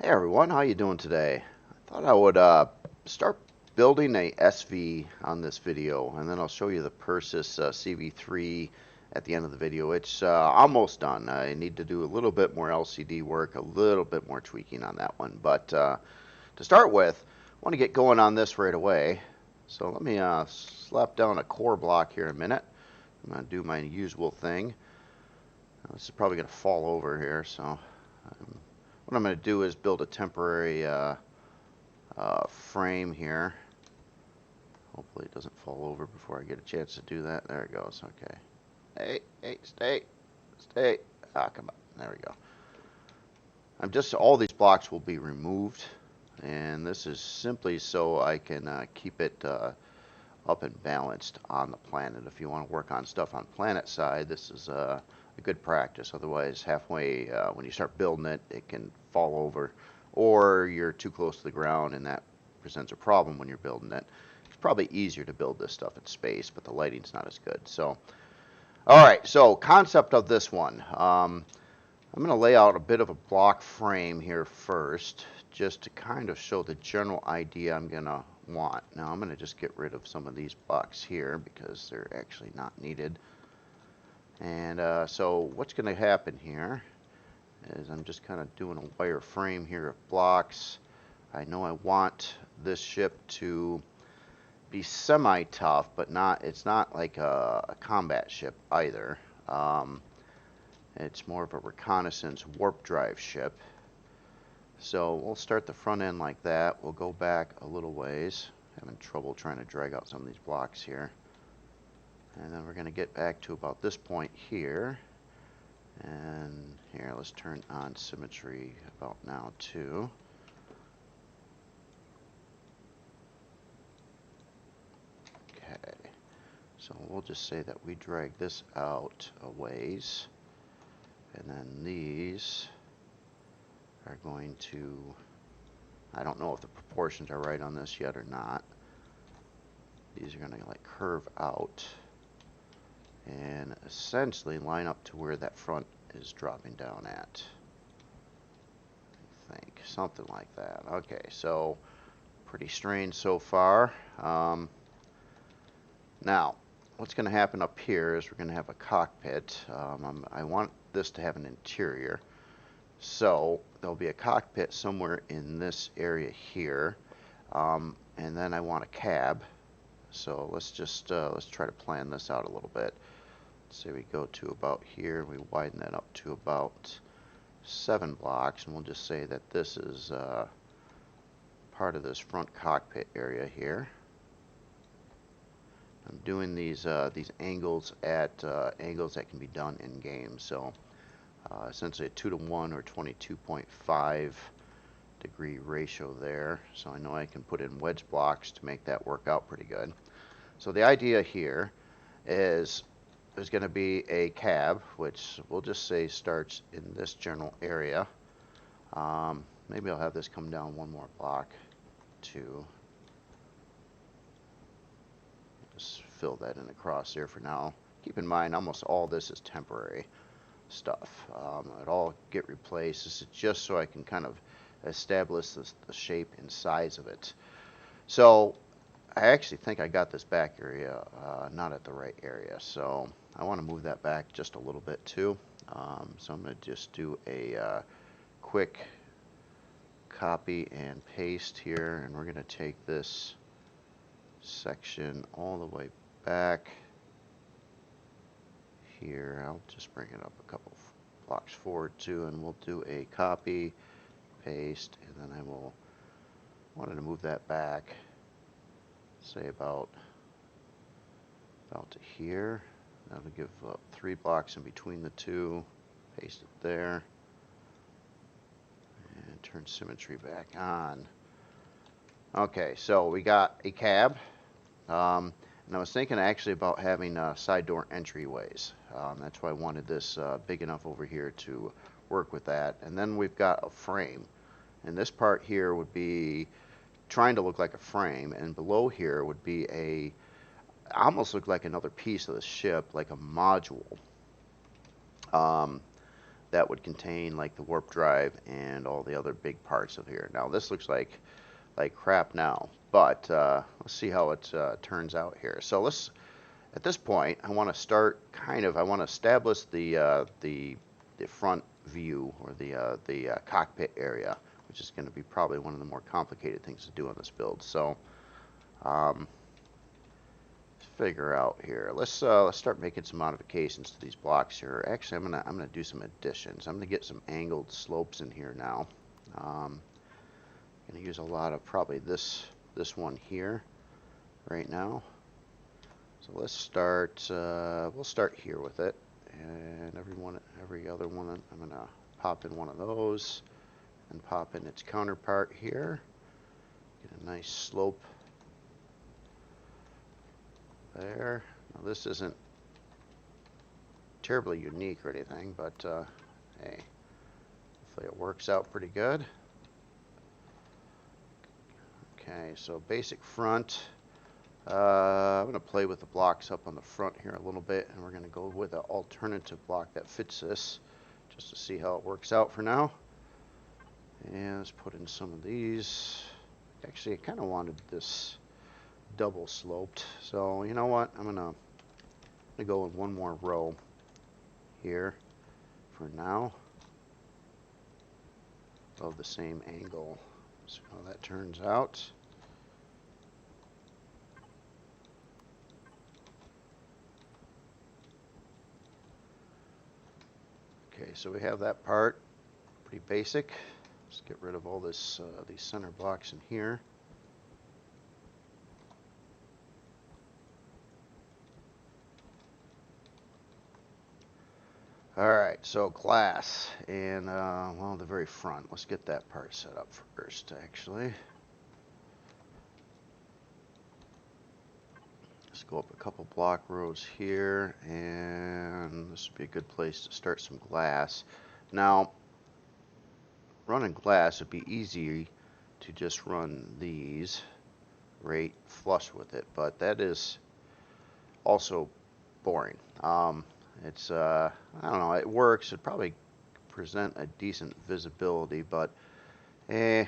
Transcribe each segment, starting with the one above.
Hey everyone, how you doing today? I thought I would start building a SV on this video, and then I'll show you the Perses CV3 at the end of the video. It's almost done. I need to do a little bit more LCD work, a little bit more tweaking on that one. But to start with, I want to get going on this right away. So let me slap down a core block here in a minute. I'm going to do my usual thing. This is probably going to fall over here, so what I'm going to do is build a temporary frame here. Hopefully it doesn't fall over before I get a chance to do that. There it goes. Okay. Hey, stay. Ah, come on. There we go. All these blocks will be removed, and this is simply so I can keep it up and balanced on the planet. If you want to work on stuff on planet side, this is a good practice. Otherwise, halfway when you start building it, it can fall over, or you're too close to the ground, and that presents a problem when you're building it. It's probably easier to build this stuff in space, but the lighting's not as good. So, all right. So, concept of this one. I'm going to lay out a bit of a block frame here first, just to kind of show the general idea I'm going to want. Now I'm going to just get rid of some of these blocks here because they're actually not needed. And so what's going to happen here is I'm just kind of doing a wire frame here of blocks. I know I want this ship to be semi-tough, but it's not like a combat ship either. It's more of a reconnaissance warp drive ship. So we'll start the front end like that. We'll go back a little ways. Having trouble trying to drag out some of these blocks here. And then we're going to get back to about this point here. And here, let's turn on symmetry about now too. Okay. So we'll just say that we drag this out a ways. And then these are going to, I don't know if the proportions are right on this yet or not. These are going to like curve out and essentially line up to where that front is dropping down at. I think something like that. Okay, so pretty strange so far. Now, what's going to happen up here is we're going to have a cockpit. I want this to have an interior. So there'll be a cockpit somewhere in this area here, and then I want a cab. So let's try to plan this out a little bit. Let's say we go to about here, we widen that up to about 7 blocks, and we'll just say that this is part of this front cockpit area here. I'm doing these angles at angles that can be done in game. So essentially a 2-to-1 or 22.5 degree ratio there. So I know I can put in wedge blocks to make that work out pretty good. So the idea here is there's going to be a cab, which we'll just say starts in this general area. Maybe I'll have this come down one more block too. Just fill that in across there for now. Keep in mind, almost all this is temporary stuff. It'll all get replaced. This is just so I can kind of establish the shape and size of it. So I actually think I got this back area not at the right area, so I want to move that back just a little bit too. So I'm going to just do a quick copy and paste here, and we're going to take this section all the way back here. I'll just bring it up a couple blocks forward too, and we'll do a copy, paste, and then I will wanted to move that back, say about to here. That'll give 3 blocks in between the two. Paste it there, and turn symmetry back on. Okay, so we got a cab, and I was thinking actually about having side door entryways. That's why I wanted this big enough over here to work with that. And then we've got a frame, and this part here would be trying to look like a frame, and below here would be almost look like another piece of the ship, like a module. that would contain like the warp drive and all the other big parts of here. Now this looks like crap now, but let's see how it turns out here. So at this point, I want to start I want to establish the front view, or the cockpit area, which is going to be probably one of the more complicated things to do on this build. So let's figure out here. Let's start making some modifications to these blocks here. Actually, I'm gonna do some additions. I'm gonna get some angled slopes in here now. Gonna use a lot of probably this one here right now. So let's start. We'll start here with it, and every other one, I'm gonna pop in one of those, and pop in its counterpart here. Get a nice slope there. Now this isn't terribly unique or anything, but hey, hopefully it works out pretty good. Okay, so basic front. I'm going to play with the blocks up on the front here a little bit, and we're going to go with an alternative block that fits this, just to see how it works out for now. And let's put in some of these. Actually, I kind of wanted this double sloped, so you know what? I'm gonna go with one more row here for now of the same angle. See how that turns out. Okay, so we have that part, pretty basic. Let's get rid of all this these center blocks in here. Alright, so glass, and well, the very front. Let's get that part set up first, actually. Let's go up a couple block rows here, and this would be a good place to start some glass. Now, running glass would be easy to just run these right flush with it, but that is also boring. It's I don't know, it works. It'd probably present a decent visibility, but want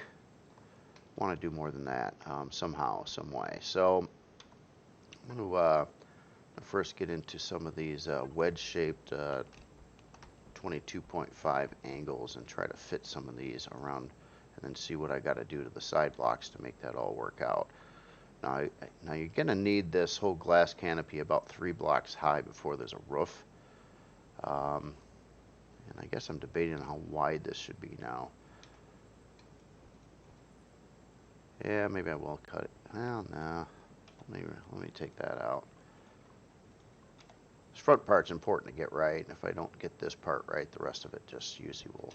to do more than that somehow, some way. So I'm going to first get into some of these wedge-shaped 22.5 angles and try to fit some of these around, and then see what I got to do to the side blocks to make that all work out. Now you're going to need this whole glass canopy about 3 blocks high before there's a roof. And I guess I'm debating how wide this should be now. Yeah, maybe I will cut it. Well, no. Let me take that out. This front part's important to get right. If I don't get this part right, the rest of it just usually will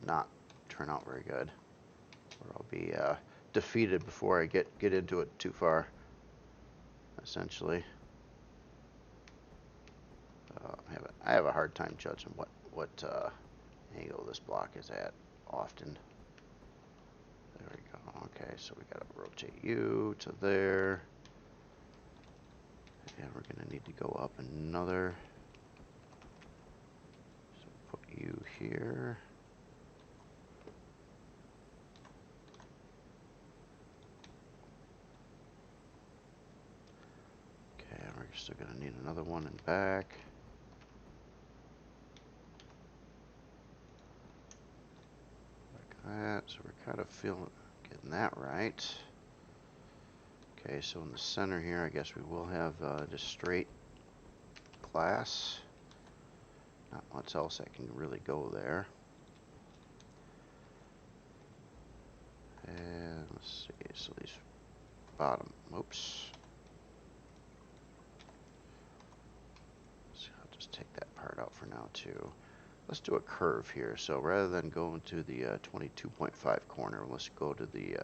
not turn out very good. Or I'll be defeated before I get into it too far, essentially. I have a hard time judging what angle this block is at often. There we go. Okay, so we gotta rotate you to there. And we're gonna need to go up another. So put you here. Okay, we're still gonna need another one in back. That, so we're kind of getting that right. Okay, so in the center here, I guess we will have just straight glass. Not much else that can really go there. And let's see, so these bottom, oops. So I'll just take that part out for now too. Let's do a curve here. So rather than going to the 22.5 corner, let's go to the,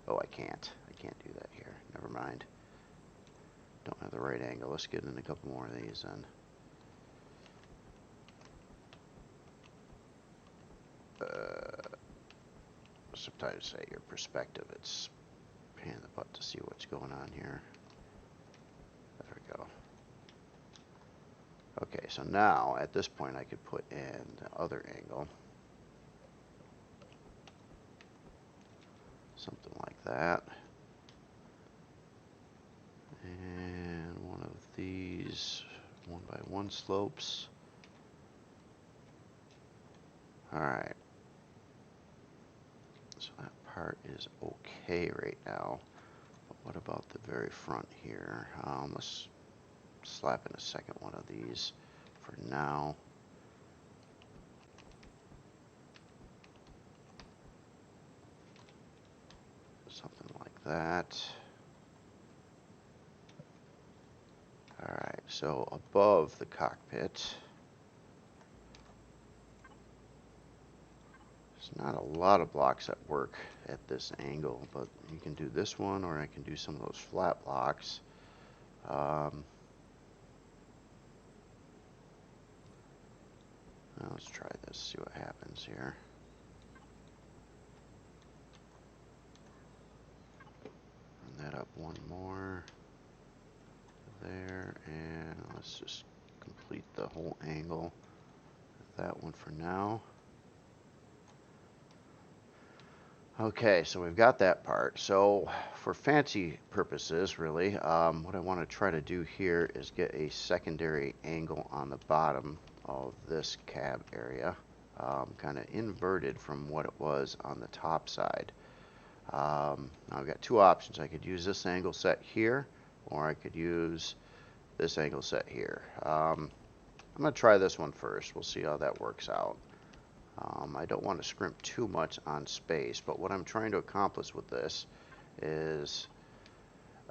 oh, I can't do that here. Never mind. Don't have the right angle. Let's get in a couple more of these then. Sometimes say your perspective, it's a pain in the butt to see what's going on here. There we go. Okay, so now at this point I could put in the other angle. Something like that. And one of these 1x1 slopes. Alright. So that part is okay right now. But what about the very front here? Let's slap in a second one of these for now. Something like that. Alright, so above the cockpit, there's not a lot of blocks that work at this angle, but you can do this one, or I can do some of those flat blocks. Let's try this, see what happens here. Run that up one more there, and let's just complete the whole angle with that one for now. Okay, so we've got that part. So for fancy purposes, really, what I want to try to do here is get a secondary angle on the bottom of this cab area, kind of inverted from what it was on the top side. Now I've got two options. I could use this angle set here, or I could use this angle set here. I'm going to try this one first. We'll see how that works out. I don't want to scrimp too much on space, but what I'm trying to accomplish with this is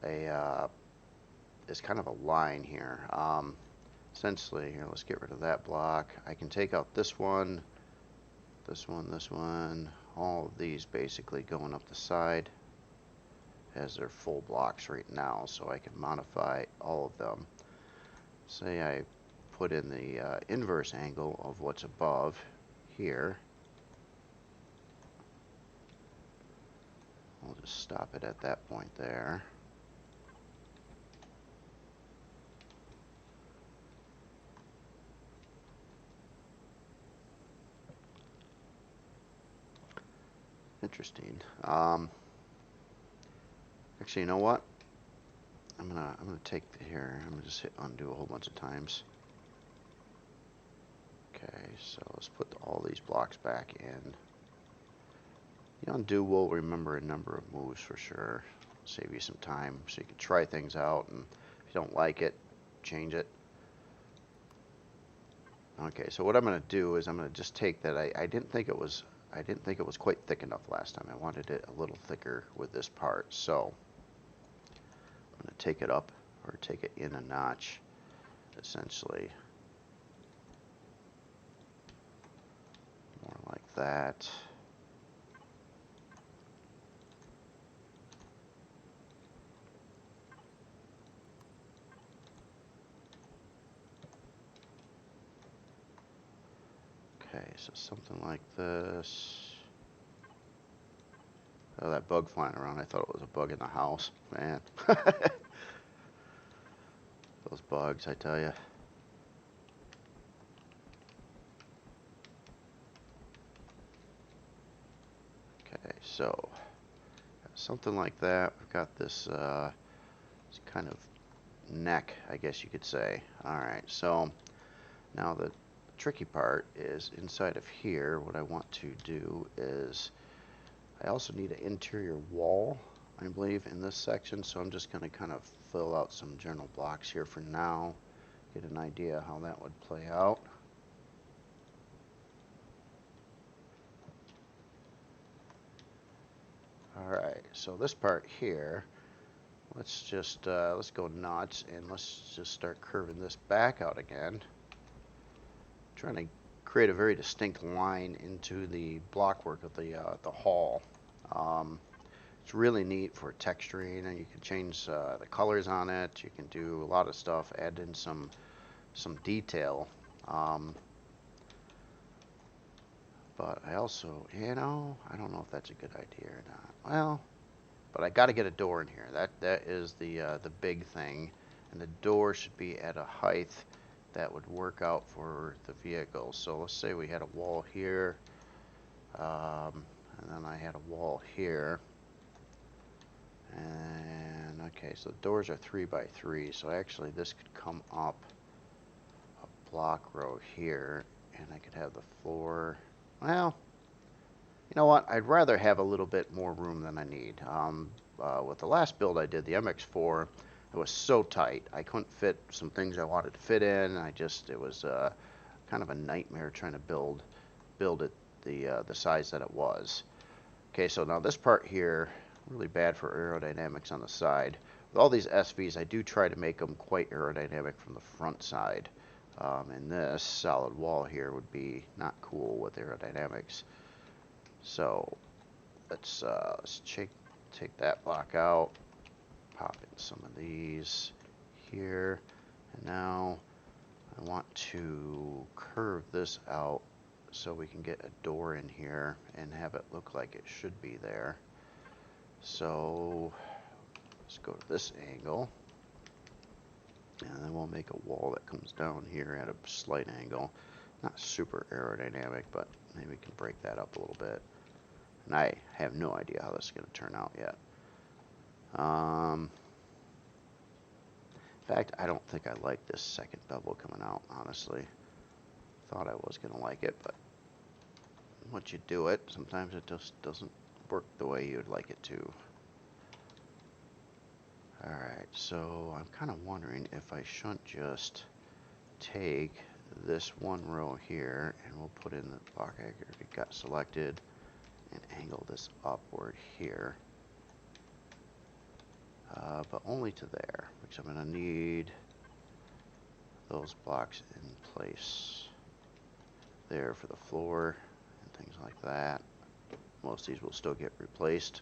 kind of a line here. Essentially, here, let's get rid of that block. I can take out this one, this one, this one, all of these basically going up the side as they're full blocks right now, so I can modify all of them. Say I put in the inverse angle of what's above here. We'll just stop it at that point there. Interesting. Actually, you know what? I'm gonna take here. I'm gonna just hit undo a whole bunch of times. Okay, so let's put all these blocks back in. The undo will remember a number of moves for sure. Save you some time so you can try things out, and if you don't like it, change it. Okay, so what I'm going to do is I'm going to just take that. I didn't think it was quite thick enough last time. I wanted it a little thicker with this part, so I'm going to take it up, or take it in a notch, essentially. More like that. Okay, so something like this. Oh, that bug flying around. I thought it was a bug in the house. Man. Those bugs, I tell you. Okay, so something like that. We've got this kind of neck, I guess you could say. Alright, so now the tricky part is inside of here. What I want to do is I also need an interior wall, I believe, in this section, so I'm just going to kind of fill out some general blocks here for now, get an idea how that would play out. Alright, so this part here, let's just let's go nuts and let's just start curving this back out again. Trying to create a very distinct line into the blockwork of the hull. It's really neat for texturing, and you can change the colors on it. You can do a lot of stuff, add in some detail. But I also, I don't know if that's a good idea or not. Well, but I got to get a door in here. That is the big thing, and the door should be at a height that would work out for the vehicle. So let's say we had a wall here, and then I had a wall here. And okay, so the doors are 3 by 3, so actually this could come up a block row here, and I could have the floor. Well, you know what? I'd rather have a little bit more room than I need. With the last build I did, the MX4, it was so tight. I couldn't fit some things I wanted to fit in. It was kind of a nightmare trying to build it the size that it was. Okay, so now this part here, really bad for aerodynamics on the side. With all these SVs, I do try to make them quite aerodynamic from the front side. And this solid wall here would be not cool with aerodynamics. So let's take that block out, pop in some of these here, and now I want to curve this out so we can get a door in here and have it look like it should be there. So let's go to this angle, and then we'll make a wall that comes down here at a slight angle. Not super aerodynamic, but maybe we can break that up a little bit. And I have no idea how this is going to turn out yet. In fact, I don't think I like this second bevel coming out, honestly. Thought I was going to like it, but once you do it, sometimes it just doesn't work the way you'd like it to. Alright, so I'm kind of wondering if I shouldn't just take this one row here, and we'll put in the block I already got selected, and angle this upward here. But only to there, because I'm going to need those blocks in place there for the floor and things like that. Most of these will still get replaced.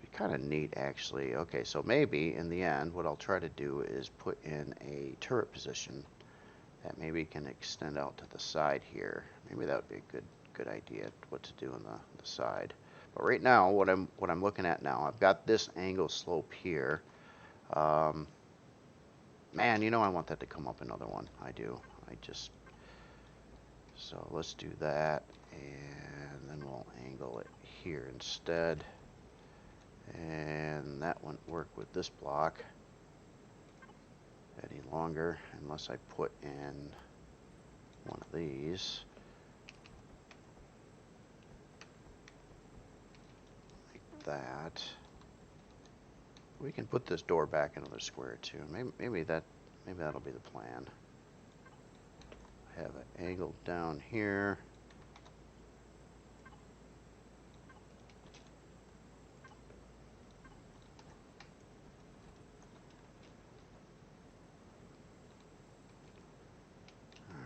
Be kind of neat, actually. Okay, so maybe in the end, what I'll try to do is put in a turret position that maybe can extend out to the side here. Maybe that would be a good idea, what to do on the side. But right now, what I'm looking at now, I've got this angle slope here. Man, you know, I want that to come up another one. I do. So let's do that, and then we'll angle it here instead. And that wouldn't work with this block any longer unless I put in one of these. That we can put this door back another square too. Maybe that'll be the plan. Have it angled down here.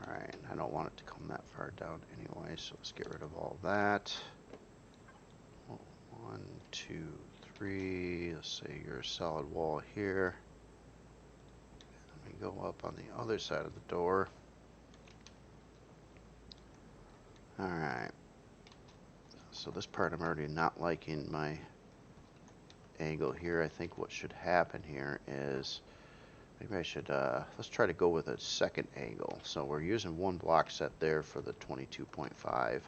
All right, I don't want it to come that far down anyway, so let's get rid of all that. 1, 2, 3, let's say you're a solid wall here. Let me go up on the other side of the door. Alright, so this part I'm already not liking my angle here. I think what should happen here is maybe I should, let's try to go with a second angle. So we're using one block set there for the 22.5.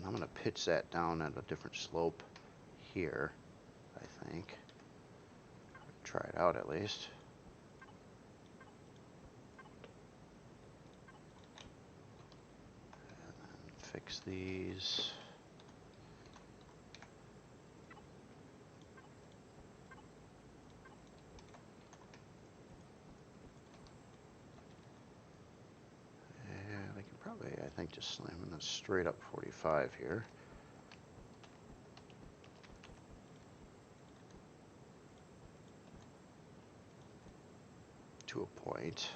I'm going to pitch that down at a different slope here, I think. Try it out at least. And then fix these. And I can probably, I think, just slam in a straight up 45 here. To a point.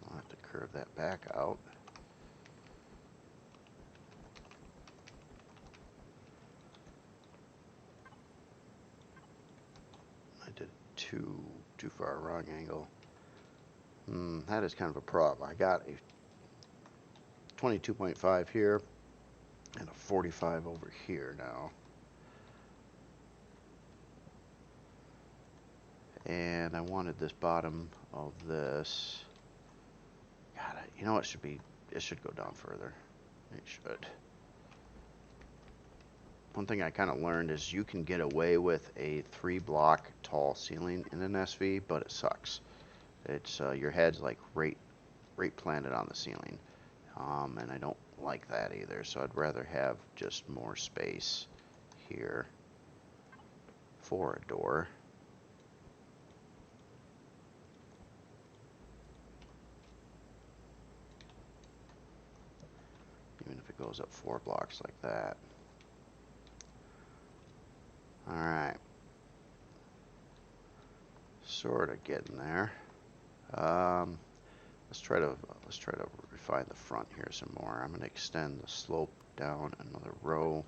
I'll have to curve that back out. I did too far wrong angle. That is kind of a problem. I got a 22.5 here and a 45 over here now. And I wanted this bottom of this. God, you know, it should go down further. It should. One thing I kind of learned is you can get away with a 3-block tall ceiling in an SV, but it sucks. It's your head's like right planted on the ceiling, and I don't like that either. So I'd rather have just more space here for a door. Even if it goes up 4 blocks like that. Alright. Sort of getting there. Let's try to refine the front here some more. I'm going to extend the slope down another row.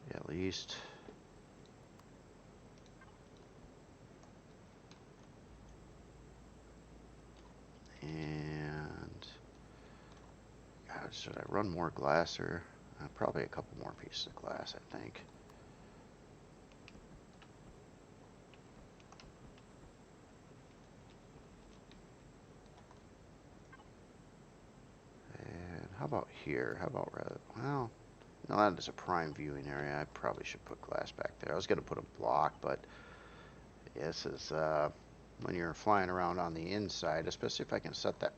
Yeah, at least. And God, should I run more glass or probably a couple more pieces of glass, I think. And how about here? How about rather, well, no, that is a prime viewing area. I probably should put glass back there. I was going to put a block, but this is when you're flying around on the inside, especially if I can set that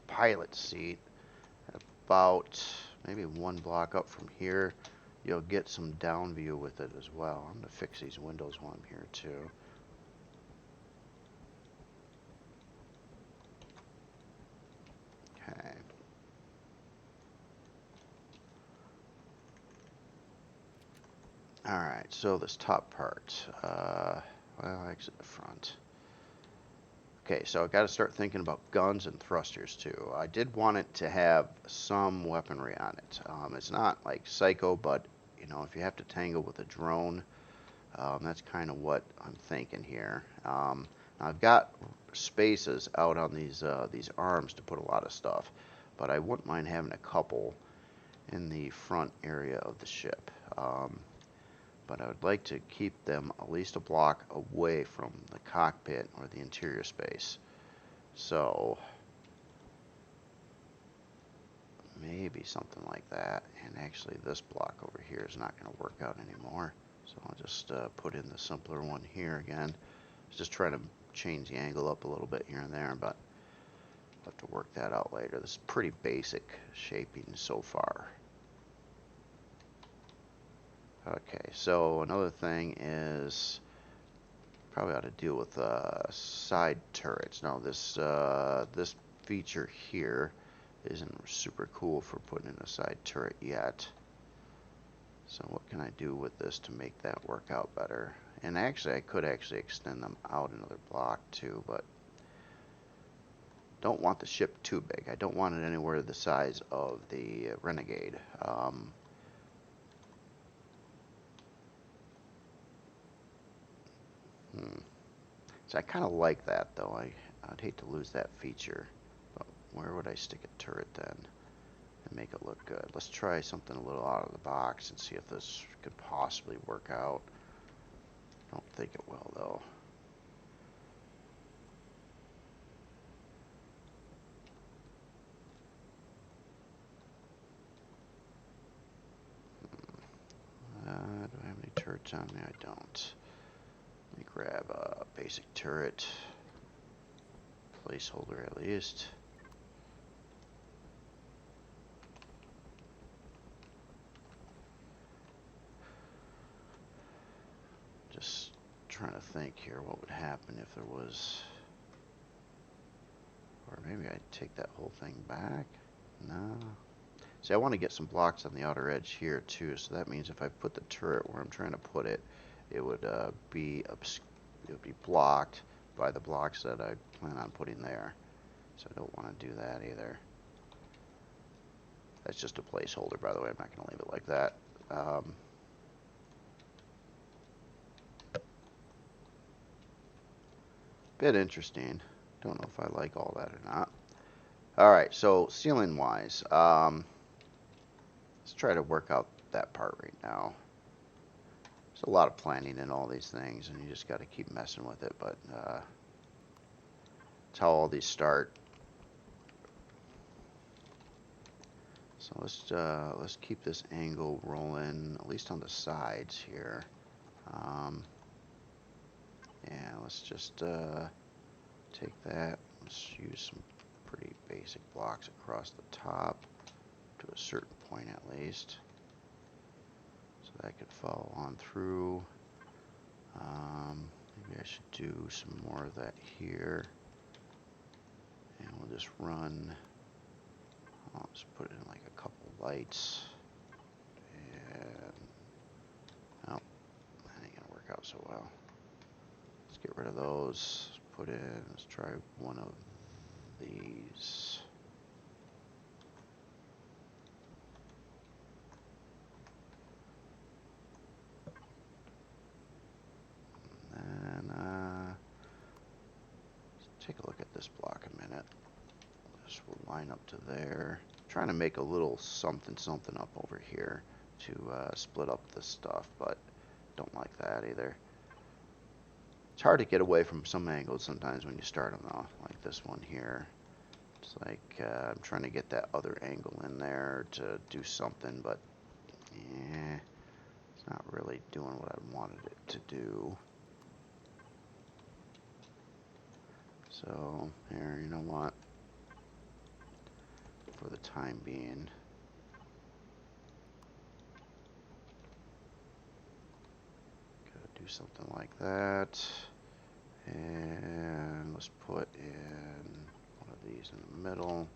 pilot seat about maybe 1 block up from here, you'll get some down view with it as well. I'm going to fix these windows while I'm here too. Okay. Alright, so this top part, well, exit the front. Okay, so I got to start thinking about guns and thrusters too. I did want it to have some weaponry on it. It's not like Psycho, but you know, if you have to tangle with a drone, that's kind of what I'm thinking here. I've got spaces out on these arms to put a lot of stuff, but I wouldn't mind having a couple in the front area of the ship. But I would like to keep them at least a block away from the cockpit or the interior space. So maybe something like that. And actually this block over here is not going to work out anymore. So I'll just put in the simpler one here again. Just trying to change the angle up a little bit here and there, but I'll have to work that out later. This is pretty basic shaping so far. Okay, so another thing is probably ought to deal with side turrets. Now this this feature here isn't super cool for putting in a side turret yet. So what can I do with this to make that work out better? And actually I could actually extend them out another block too, but don't want the ship too big. I don't want it anywhere the size of the Renegade. So I kind of like that though. I'd hate to lose that feature. But where would I stick a turret then and make it look good? Let's try something a little out of the box and see if this could possibly work out. I don't think it will though. Do I have any turrets on me? I don't. Let me grab a basic turret. Placeholder at least. Just trying to think here what would happen if there was, or maybe I'd take that whole thing back. No. See, I want to get some blocks on the outer edge here too, so that means if I put the turret where I'm trying to put it, it would be blocked by the blocks that I plan on putting there. So I don't want to do that either. That's just a placeholder, by the way. I'm not going to leave it like that. Bit interesting. Don't know if I like all that or not. Alright, so ceiling wise, let's try to work out that part right now. There's a lot of planning in all these things, and you just got to keep messing with it, but it's how all these start. So let's keep this angle rolling, at least on the sides here. And let's just take that. Let's use some pretty basic blocks across the top to a certain point at least, so that could follow on through. Maybe I should do some more of that here, and we'll just run. I'll just put in like a couple lights, and oh, that ain't gonna work out so well. Let's get rid of those. Let's put in. Let's try one of these. And let's take a look at this block a minute. This will line up to there. I'm trying to make a little something up over here to split up this stuff, but don't like that either. It's hard to get away from some angles sometimes when you start them though, like this one here. It's like I'm trying to get that other angle in there to do something, but yeah, it's not really doing what I wanted it to do. So here, you know what? For the time being, gotta do something like that. And let's put in one of these in the middle.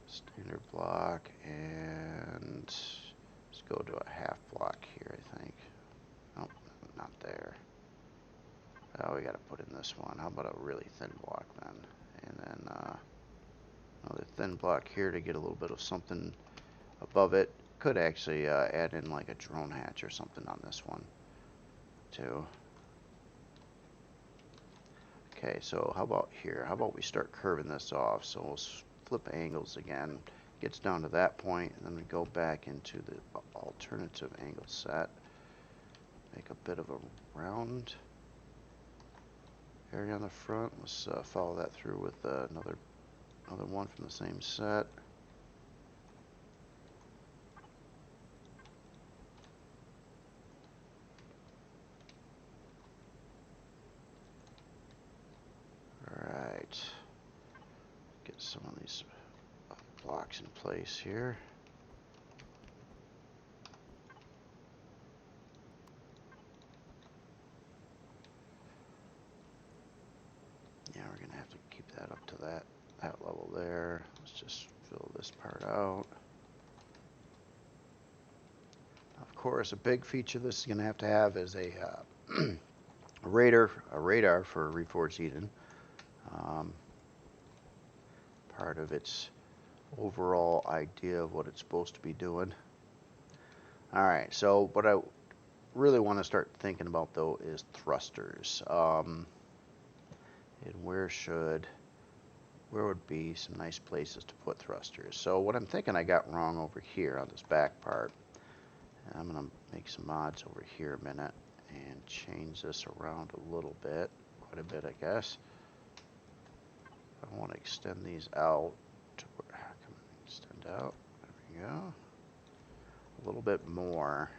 Standard block, and let's go to a half block here, I think. Oh, not there. Oh, we gotta put in this one. How about a really thin block then? And then another thin block here to get a little bit of something above it. Could actually add in like a drone hatch or something on this one too. Okay, so how about here? How about we start curving this off? So we'll flip angles again. Gets down to that point, and then we go back into the alternative angle set. Make a bit of a round area on the front. Let's follow that through with another one from the same set. Alright. Get some of these blocks in place here. Yeah, we're gonna have to keep that up to that level there. Let's just fill this part out. Of course, a big feature this is gonna have to have is a radar for reforged Eden. Part of its overall idea of what it's supposed to be doing. Alright, so what I really want to start thinking about though is thrusters. And where would be some nice places to put thrusters. So what I'm thinking I got wrong over here on this back part, and I'm going to make some mods over here a minute and change this around a little bit, quite a bit I guess. I want to extend these out to where, come on, extend out, there we go, a little bit more,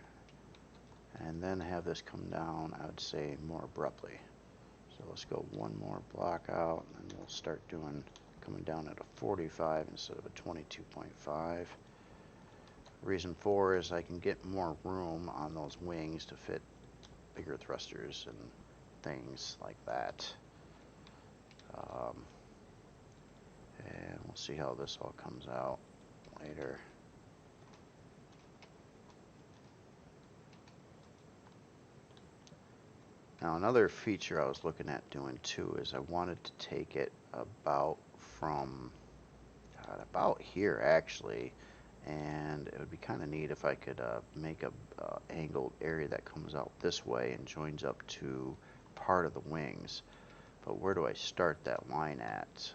and then have this come down, I would say, more abruptly. So let's go one more block out, and then we'll start coming down at a 45 instead of a 22.5. Reason for is I can get more room on those wings to fit bigger thrusters and things like that. And we'll see how this all comes out later. Now another feature I was looking at doing too is I wanted to take it about from about here actually, and it would be kind of neat if I could make a angled area that comes out this way and joins up to part of the wings. But where do I start that line at?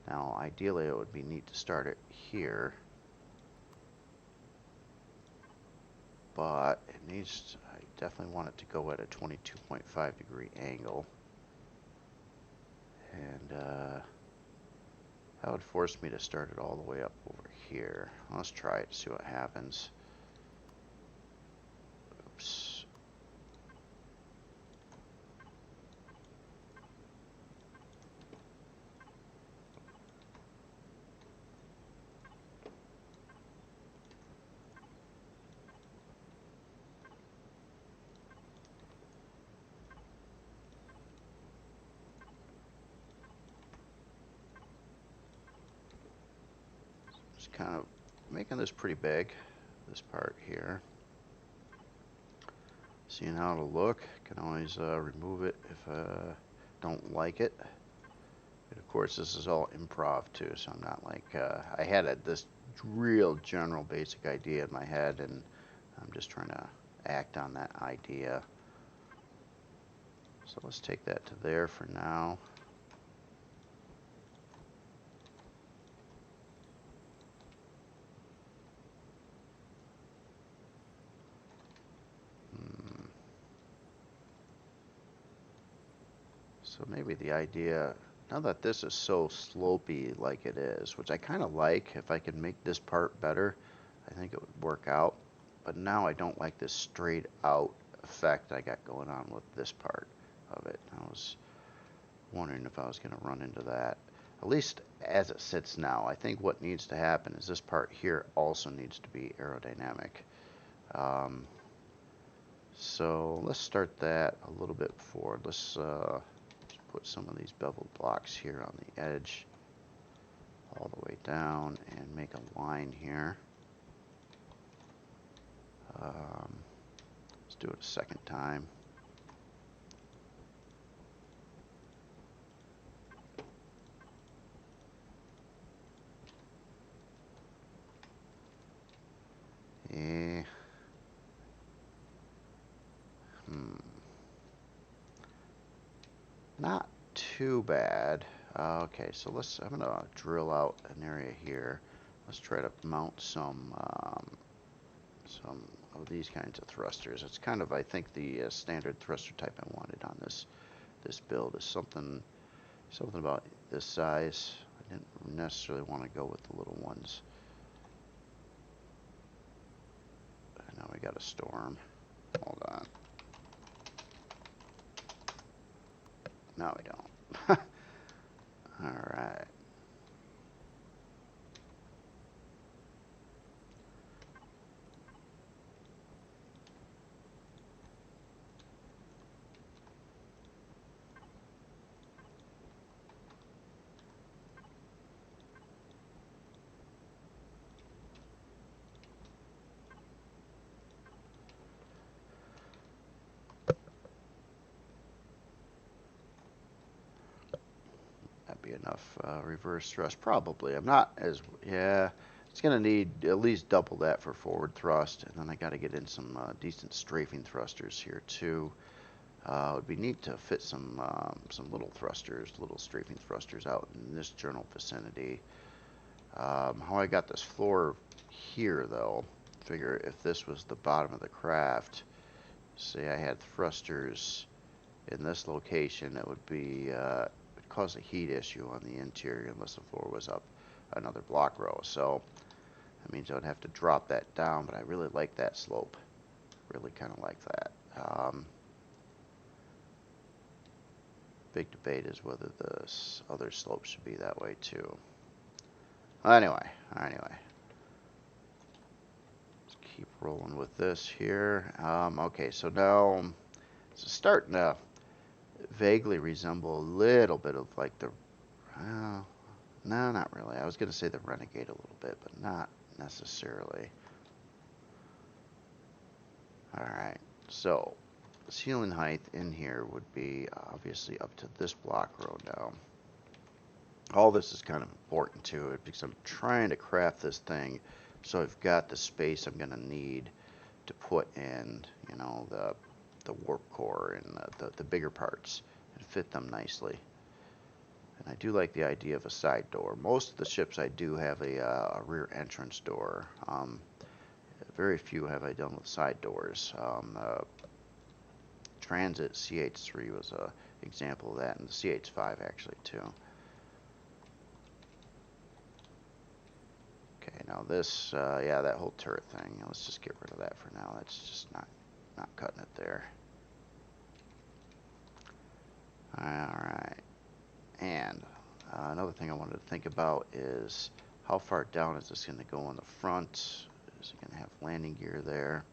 Now ideally it would be neat to start it here. but it needs, I definitely want it to go at a 22.5 degree angle. And that would force me to start it all the way up over here. Let's try it, see what happens. Oops. Just kind of making this pretty big, this part here. Seeing how it'll look. Can always remove it if I don't like it. And of course, this is all improv too, so I'm not like, I had this real general basic idea in my head, and I'm just trying to act on that idea. So let's take that to there for now. So maybe the idea, now that this is so slopey like it is, which I kind of like, if I could make this part better, I think it would work out. But now I don't like this straight out effect I got going on with this part of it. I was wondering if I was going to run into that. At least as it sits now, I think what needs to happen is this part here also needs to be aerodynamic. So let's start that a little bit forward. Let's put some of these beveled blocks here on the edge all the way down and make a line here. Let's do it a second time. Yeah. Not too bad. Okay, so I'm gonna drill out an area here. Let's try to mount some of these kinds of thrusters. It's kind of, I think, the standard thruster type I wanted on this build is something about this size. I didn't necessarily want to go with the little ones. And now we got a storm. Hold on. No, we don't. All right. That'd be enough reverse thrust, probably. I'm not as, yeah, it's going to need at least double that for forward thrust, and then I got to get in some decent strafing thrusters here too. It would be neat to fit some little thrusters, little strafing thrusters out in this general vicinity. How I got this floor here though, figure if this was the bottom of the craft, say I had thrusters in this location, it would be would cause a heat issue on the interior unless the floor was up another block row. So that means I would have to drop that down, but I really like that slope. Really kind of like that. Big debate is whether the other slope should be that way too. Anyway. Let's keep rolling with this here. Okay, so now it's starting to vaguely resemble a little bit of like the, no, not really. I was going to say the Renegade a little bit, but not necessarily. All right, so ceiling height in here would be obviously up to this block row now. All this is kind of important to it because I'm trying to craft this thing so I've got the space I'm going to need to put in, you know, the warp core and the bigger parts and fit them nicely. And I do like the idea of a side door. Most of the ships I do have a rear entrance door. Very few have I done with side doors. Transit CH3 was a example of that, and the CH5 actually too. Okay, now this, yeah, that whole turret thing, let's just get rid of that for now. That's just not cutting it there. Alright, and another thing I wanted to think about is how far down is this going to go on the front? Is it going to have landing gear there?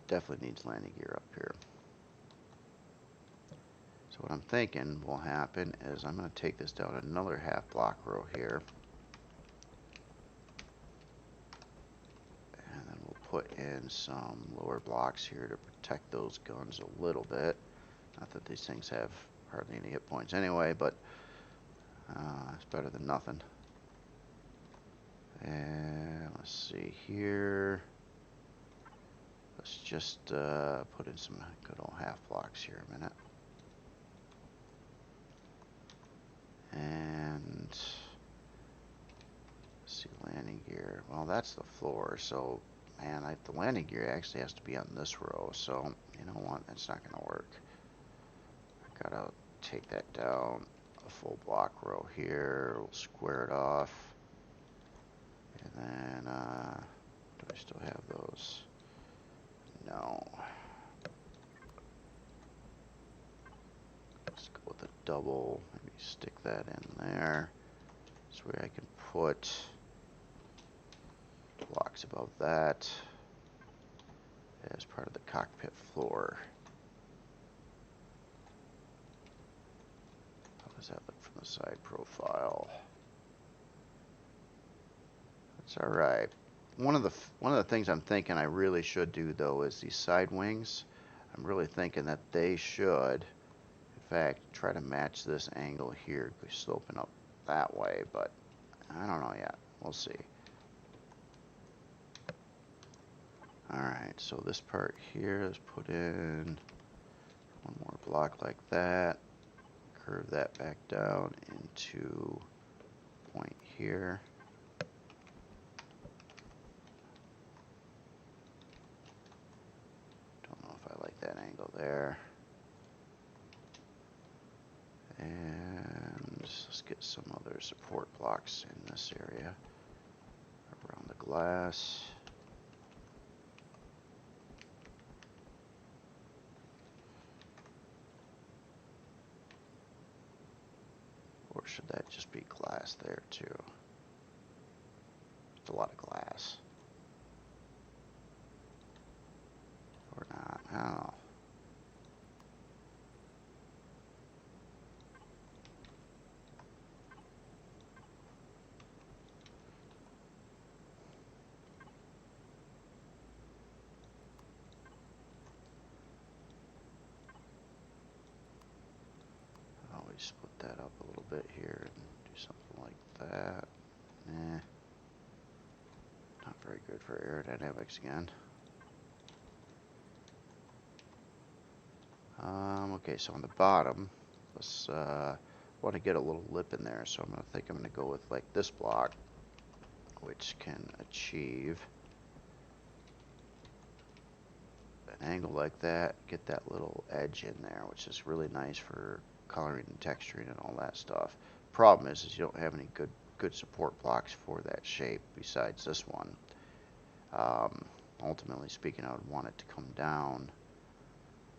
Definitely needs landing gear up here. So what I'm thinking will happen is I'm going to take this down another half block row here. And then we'll put in some lower blocks here to protect those guns a little bit. Not that these things have hardly any hit points anyway, but it's better than nothing. And let's see here. Let's just put in some good old half blocks here a minute. And let's see, landing gear. Well, that's the floor, so man, the landing gear actually has to be on this row. So you know what? That's not going to work. I gotta take that down a full block row here. We'll square it off, and then do I still have those? No. Let's go with a double. Maybe stick that in there. This way I can put blocks above that as part of the cockpit floor. How does that look from the side profile? That's all right. One of the things I'm thinking I really should do though is these side wings. I'm really thinking that they should, in fact, try to match this angle here, sloping up that way, but I don't know yet. We'll see. Alright, so this part here is put in one more block like that. Curve that back down into point here. Don't know if I like that angle there. And let's get some other support blocks in this area around the glass. Or should that just be glass there too? It's a lot of glass. Or not, I don't know. Always split that up a little bit here and do something like that. Nah. Not very good for aerodynamics again. Okay, so on the bottom, let's want to get a little lip in there, so I'm going to go with like this block, which can achieve an angle like that, get that little edge in there, which is really nice for coloring and texturing and all that stuff. Problem is you don't have any good support blocks for that shape besides this one. Ultimately speaking, I would want it to come down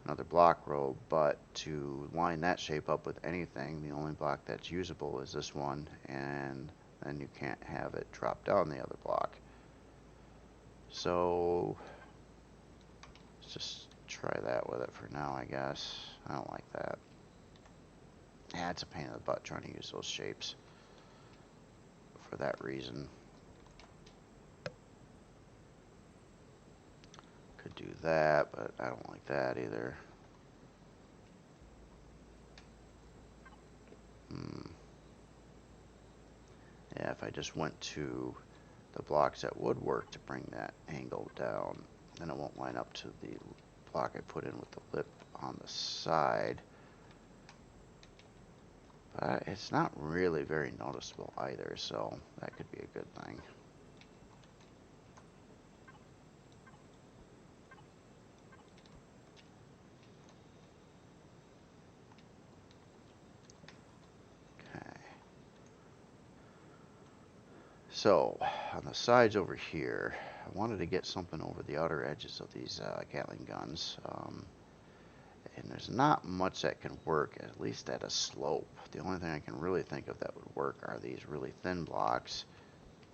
another block row, but to line that shape up with anything, the only block that's usable is this one, and then you can't have it drop down the other block. So let's just try that with it for now, I guess. I don't like that. Yeah, it's a pain in the butt trying to use those shapes for that reason. Could do that, but I don't like that either. Yeah, if I just went to the blocks that would work to bring that angle down, then it won't line up to the block I put in with the lip on the side. But it's not really very noticeable either, so that could be a good thing. Okay. So, on the sides over here, I wanted to get something over the outer edges of these Gatling guns. And there's not much that can work, at least at a slope. The only thing I can really think of that would work are these really thin blocks.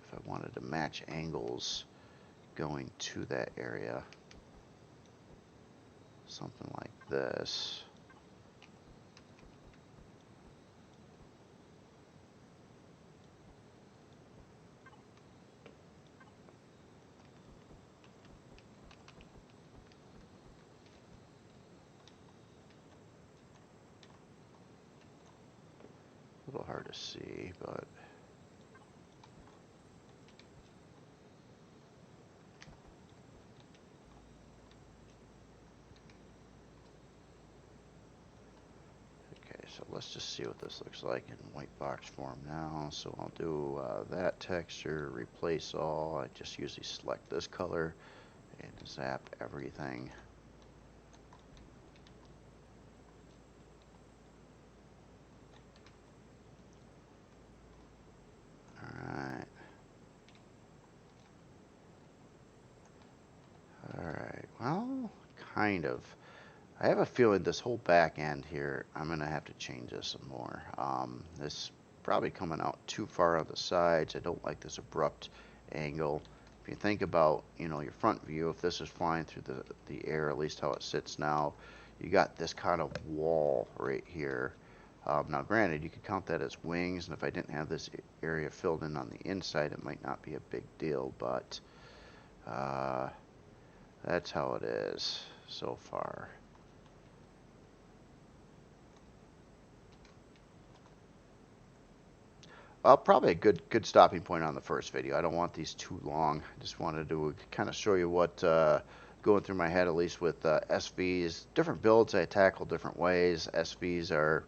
If I wanted to match angles going to that area, something like this. A little hard to see, but okay, so let's just see what this looks like in white box form now. So I'll do that texture, replace all. I just usually select this color and zap everything. Alright. Alright, well, kind of. I have a feeling this whole back end here, I'm going to have to change this some more. This probably coming out too far on the sides. I don't like this abrupt angle. If you think about, you know, your front view, if this is flying through the air, at least how it sits now, you got this kind of wall right here. Now granted, you could count that as wings, and if I didn't have this area filled in on the inside, it might not be a big deal, but that's how it is so far. Probably a good stopping point on the first video. I don't want these too long. I just wanted to kind of show you what going through my head, at least with SVs. Different builds I tackle different ways. SVs are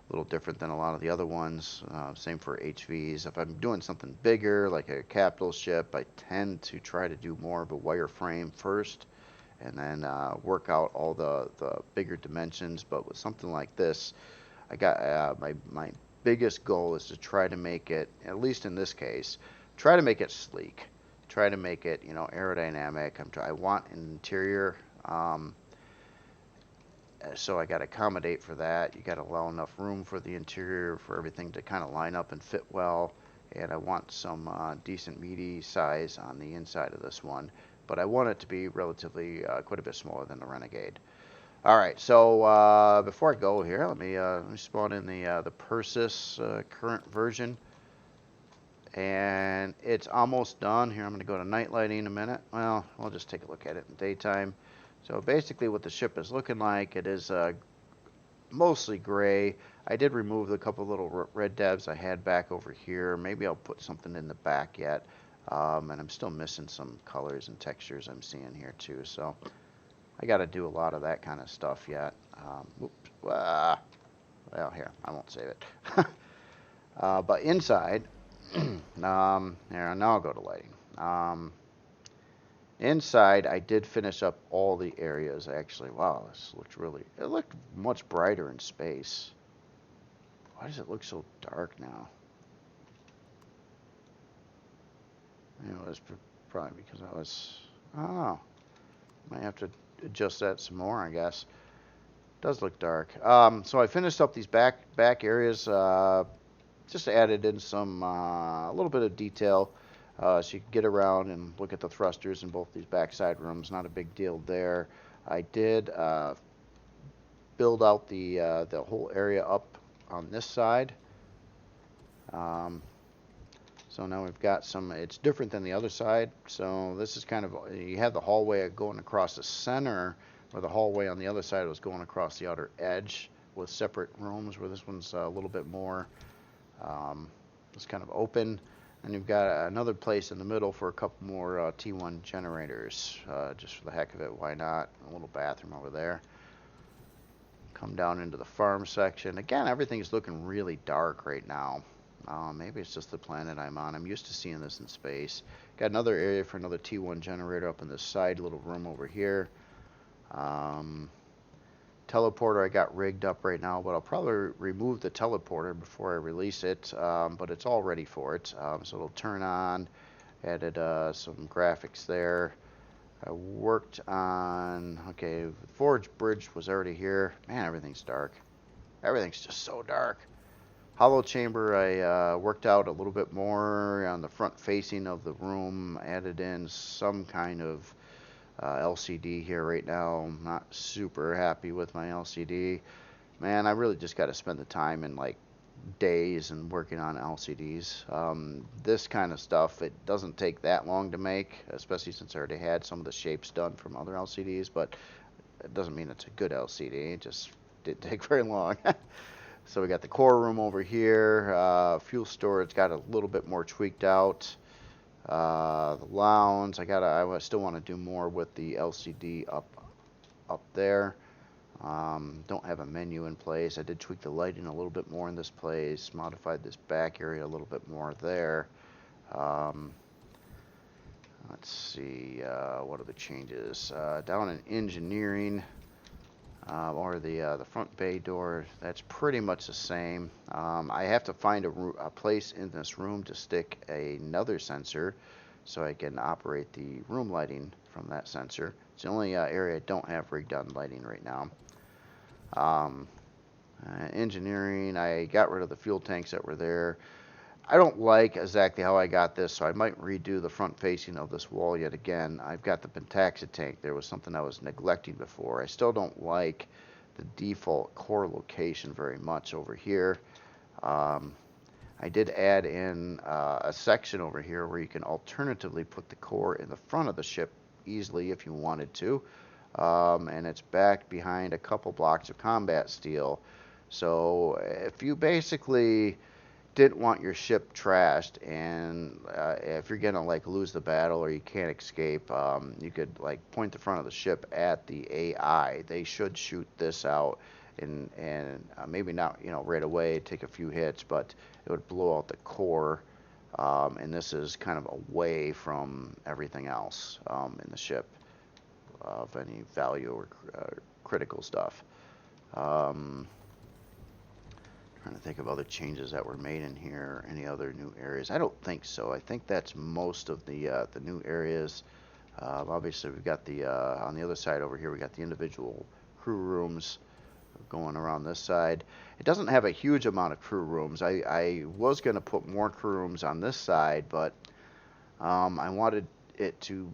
a little different than a lot of the other ones. Same for HVs. If I'm doing something bigger, like a capital ship, I tend to try to do more of a wireframe first, and then work out all the bigger dimensions. But with something like this, I got my biggest goal is to try to make it, at least in this case, try to make it sleek. Try to make it, you know, aerodynamic. I want an interior, so I got to accommodate for that. You got to allow enough room for the interior for everything to kind of line up and fit well. And I want some decent meaty size on the inside of this one, but I want it to be relatively quite a bit smaller than the Renegade. All right, so before I go here, let me spawn in the Perses current version, and it's almost done. Here, I'm going to go to night lighting in a minute. Well, we'll just take a look at it in daytime. So basically, what the ship is looking like, it is mostly gray. I did remove the couple little red dabs I had back over here. Maybe I'll put something in the back yet, and I'm still missing some colors and textures I'm seeing here too. So I got to do a lot of that kind of stuff yet. Well, here, I won't save it. But inside, here, now I'll go to lighting. Inside, I did finish up all the areas, actually. Wow, this looked it looked much brighter in space. Why does it look so dark now? You know, it's probably because I was, oh, might have to adjust that some more, I guess. Does look dark. So I finished up these back areas. Just added in some a little bit of detail, so you can get around and look at the thrusters in both these backside rooms. Not a big deal there. I did build out the whole area up on this side. So now we've got some, it's different than the other side. So this is kind of, you have the hallway going across the center, where the hallway on the other side was going across the outer edge with separate rooms, where this one's a little bit more, it's kind of open. And you've got another place in the middle for a couple more T1 generators, just for the heck of it, why not? A little bathroom over there. Come down into the farm section. Again, everything's looking really dark right now. Maybe it's just the planet I'm on. I'm used to seeing this in space. Got another area for another T1 generator up in this side little room over here. Teleporter I got rigged up right now, but I'll probably remove the teleporter before I release it. But it's all ready for it. So it'll turn on. Added some graphics there. I worked on, okay, the forge bridge was already here. Man, everything's dark. Everything's just so dark. Hollow chamber, I worked out a little bit more on the front facing of the room. Added in some kind of LCD here right now. I'm not super happy with my LCD. Man, I really just got to spend the time in like days and working on LCDs. This kind of stuff, it doesn't take that long to make, especially since I already had some of the shapes done from other LCDs, but it doesn't mean it's a good LCD. It just didn't take very long. So we got the core room over here. Fuel storage got a little bit more tweaked out. The lounge, I still want to do more with the LCD up there. Don't have a menu in place. I did tweak the lighting a little bit more in this place, modified this back area a little bit more there. Let's see, what are the changes? Down in engineering, or the front bay door, that's pretty much the same. I have to find a place in this room to stick another sensor so I can operate the room lighting from that sensor. It's the only area I don't have rigged on lighting right now. Engineering, I got rid of the fuel tanks that were there. I don't like exactly how I got this, so I might redo the front facing of this wall yet again. I've got the pentaxa tank. There was something I was neglecting before. I still don't like the default core location very much over here. I did add in a section over here where you can alternatively put the core in the front of the ship easily if you wanted to. And it's back behind a couple blocks of combat steel. So if you basically didn't want your ship trashed, and if you're gonna like lose the battle or you can't escape, you could like point the front of the ship at the AI. They should shoot this out, and maybe not, you know, right away, take a few hits, but it would blow out the core. And this is kind of away from everything else in the ship of any value or critical stuff. Trying to think of other changes that were made in here. Any other new areas? I don't think so. I think that's most of the new areas. Obviously, we've got the on the other side over here. We got the individual crew rooms going around this side. It doesn't have a huge amount of crew rooms. I was going to put more crew rooms on this side, but I wanted it to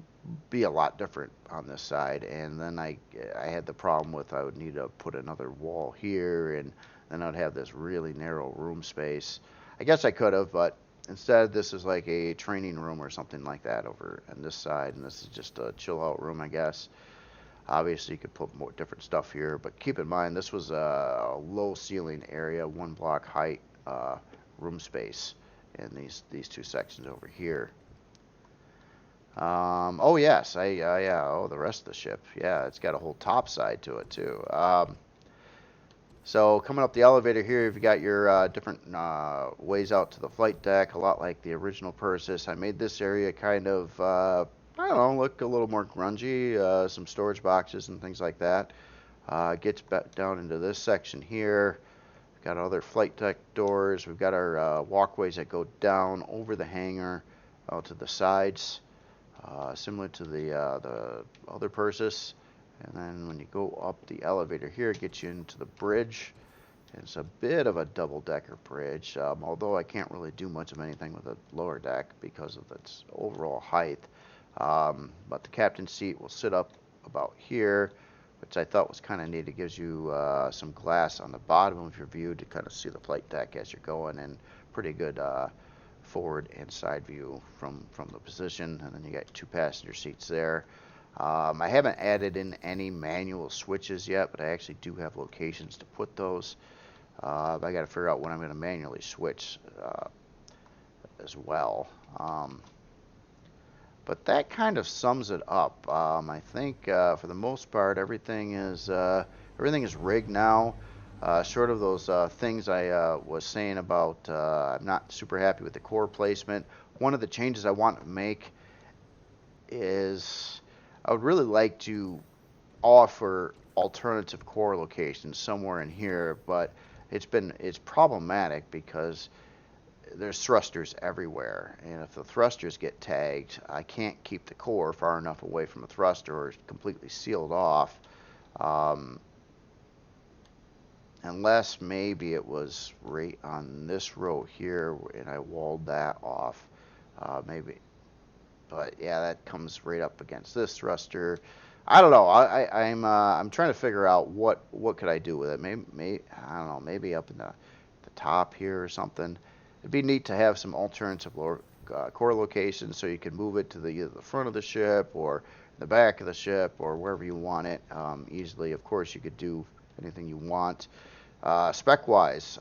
be a lot different on this side, and then I had the problem with I would need to put another wall here, and then I'd have this really narrow room space. I guess I could have, but instead this is like a training room or something like that over on this side, and this is just a chill out room, I guess. Obviously you could put more different stuff here, but keep in mind this was a low ceiling area, 1 block height room space in these two sections over here. Oh yes, yeah, oh, the rest of the ship, yeah, it's got a whole top side to it too. So coming up the elevator here, you've got your different ways out to the flight deck, a lot like the original Perses. I made this area kind of, I don't know, look a little more grungy, some storage boxes and things like that. Gets back down into this section here. We've got other flight deck doors. We've got our walkways that go down over the hangar out to the sides. Similar to the other Perses. And then when you go up the elevator here, it gets you into the bridge. It's a bit of a double-decker bridge, although I can't really do much of anything with the lower deck because of its overall height. But the captain's seat will sit up about here, which I thought was kind of neat. It gives you some glass on the bottom of your view to kind of see the flight deck as you're going, and pretty good forward and side view from the position. And then you got 2 passenger seats there. I haven't added in any manual switches yet, but I actually do have locations to put those. I got to figure out when I'm going to manually switch as well. But that kind of sums it up. I think for the most part everything is everything is rigged now. Short of those things I was saying about, I'm not super happy with the core placement. One of the changes I want to make is I would really like to offer alternative core locations somewhere in here, but it's problematic because there's thrusters everywhere, and if the thrusters get tagged, I can't keep the core far enough away from a thruster or it's completely sealed off. Unless maybe it was right on this row here and I walled that off. Maybe. But yeah, that comes right up against this thruster. I don't know. I'm trying to figure out what could I do with it. Maybe I don't know. Maybe up in the top here or something. It'd be neat to have some alternative core locations so you can move it to either the front of the ship or the back of the ship or wherever you want it easily. Of course, you could do anything you want. Spec-wise,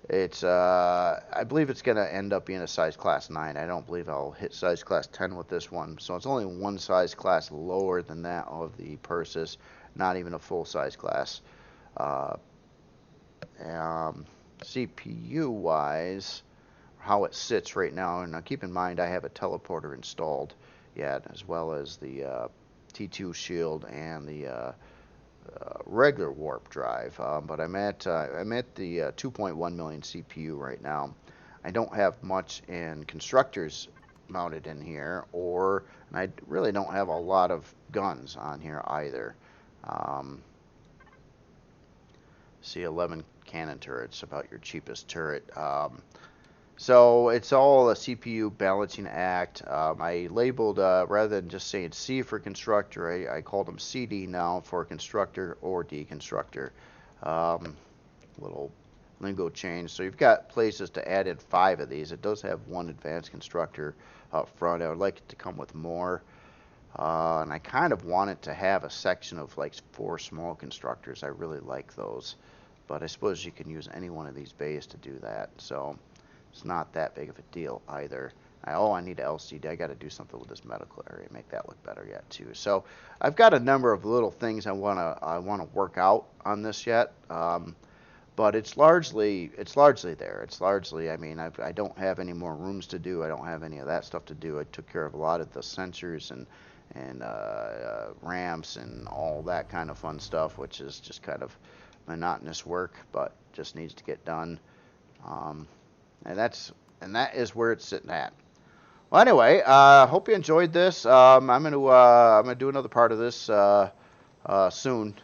it's I believe it's going to end up being a size class 9. I don't believe I'll hit size class 10 with this one. So it's only one size class lower than that of the Perses, not even a full size class. CPU wise, how it sits right now, and now keep in mind I have a teleporter installed yet, as well as the T2 shield and the regular warp drive, but I'm at the 2.1 million CPU right now. I don't have much in constructors mounted in here, and I really don't have a lot of guns on here either. See, 11 cannon turrets, about your cheapest turret. So it's all a CPU balancing act. I labeled, rather than just saying C for constructor, I called them CD now for constructor or deconstructor. Little lingo change. So you've got places to add in 5 of these. It does have one advanced constructor up front. I would like it to come with more. And I kind of want it to have a section of like 4 small constructors. I really like those. But I suppose you can use any one of these bays to do that. So it's not that big of a deal either. I need an LCD. I got to do something with this medical area, make that look better yet too. So I've got a number of little things I want to work out on this yet. But it's largely there. It's largely, I mean, I don't have any more rooms to do. I don't have any of that stuff to do. I took care of a lot of the sensors and ramps and all that kind of fun stuff, which is just kind of monotonous work, but just needs to get done. And that is where it's sitting at. Well, anyway, hope you enjoyed this. I'm gonna do another part of this soon,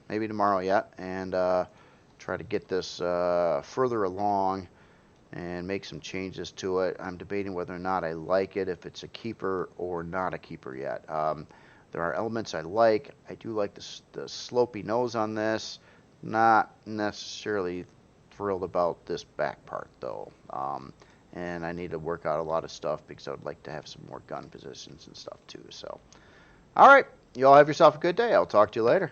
maybe tomorrow yet, and try to get this further along and make some changes to it. I'm debating whether or not I like it, if it's a keeper or not a keeper yet. There are elements I like. I do like the slopey nose on this. Not necessarily thrilled about this back part though. And I need to work out a lot of stuff because I would like to have some more gun positions and stuff too. So, all right, you all have yourself a good day. I'll talk to you later.